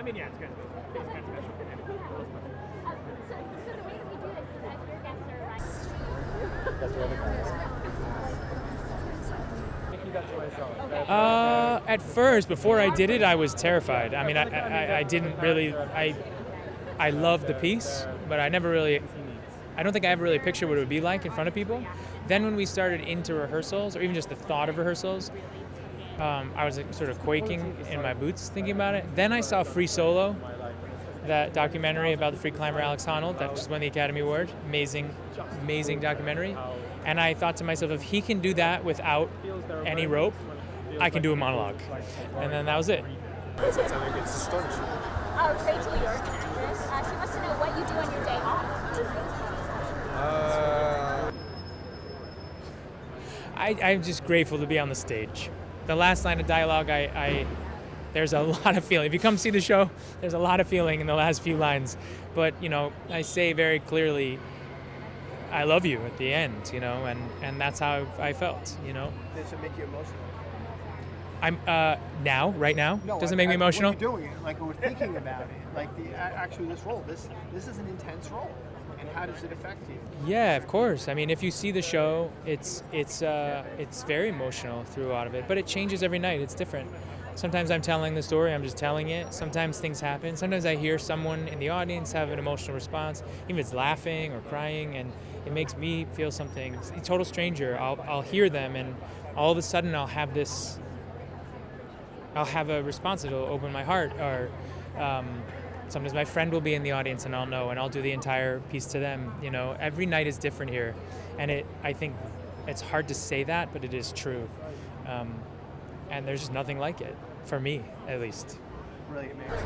mean, yeah, it's good. It's kind of special. So the way that we do this is as your guests are arriving. That's the other guy. At first, before I did it, I was terrified. I mean, I didn't really, I loved the piece, but I don't think I ever really pictured what it would be like in front of people. Then when we started into rehearsals, or even just the thought of rehearsals, I was sort of quaking in my boots thinking about it. Then I saw Free Solo, that documentary about the free climber Alex Honnold that just won the Academy Award. Amazing, amazing documentary. And I thought to myself, if he can do that without any rope, I can do a monologue. And then that was it. It's astonishing. Rachel, you're an actress. She wants to know what you do on your day off. I'm just grateful to be on the stage. The last line of dialogue, there's a lot of feeling. If you come see the show, there's a lot of feeling in the last few lines. But, I say very clearly, I love you at the end, and that's how I felt, Does it make you emotional? I'm, right now? No, Does it make me emotional? When you're doing it, like, we're thinking about it, like, actually this role, this is an intense role. And how does it affect you? Yeah, of course. I mean, if you see the show, it's very emotional through a lot of it, but it changes every night. It's different. Sometimes I'm telling the story, I'm just telling it. Sometimes things happen. Sometimes I hear someone in the audience have an emotional response, even if it's laughing or crying, and it makes me feel something. A total stranger, I'll hear them, and all of a sudden I'll have a response that'll open my heart, or sometimes my friend will be in the audience and I'll know, and I'll do the entire piece to them. Every night is different here, and I think it's hard to say that, but it is true. And there's just nothing like it, for me, at least. Really amazing.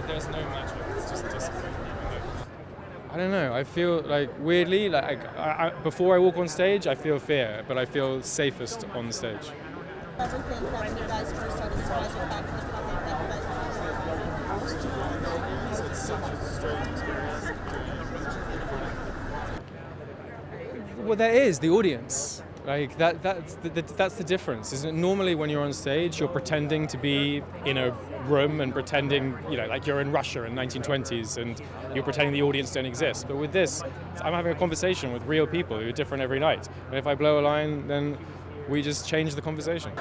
There's no magic. It's just. I don't know. I feel like weirdly, before I walk on stage, I feel fear, but I feel safest on the stage. Everything that when you guys first started this project back in the public, that you guys It's such a strange experience. Well, there is the audience. Like that's the difference, isn't it? Normally when you're on stage, you're pretending to be in a room and pretending, like you're in Russia in 1920s and you're pretending the audience don't exist. But with this, I'm having a conversation with real people who are different every night. And if I blow a line, then we just change the conversation.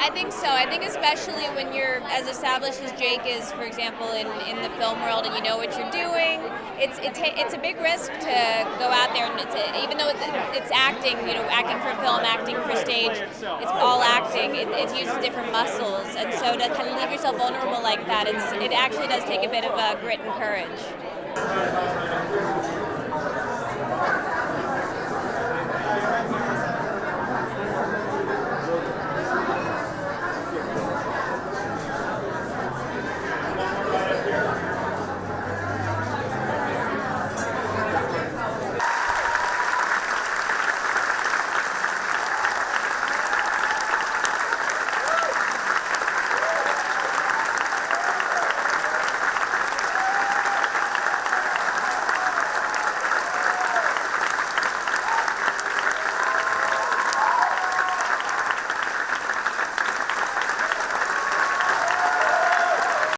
I think so. I think especially when you're as established as Jake is, for example, in the film world, and you know what you're doing, it's a big risk to go out there, and even though it's acting, acting for film, acting for stage, it's all acting. It uses different muscles, and so to kind of leave yourself vulnerable like that, it actually does take a bit of grit and courage.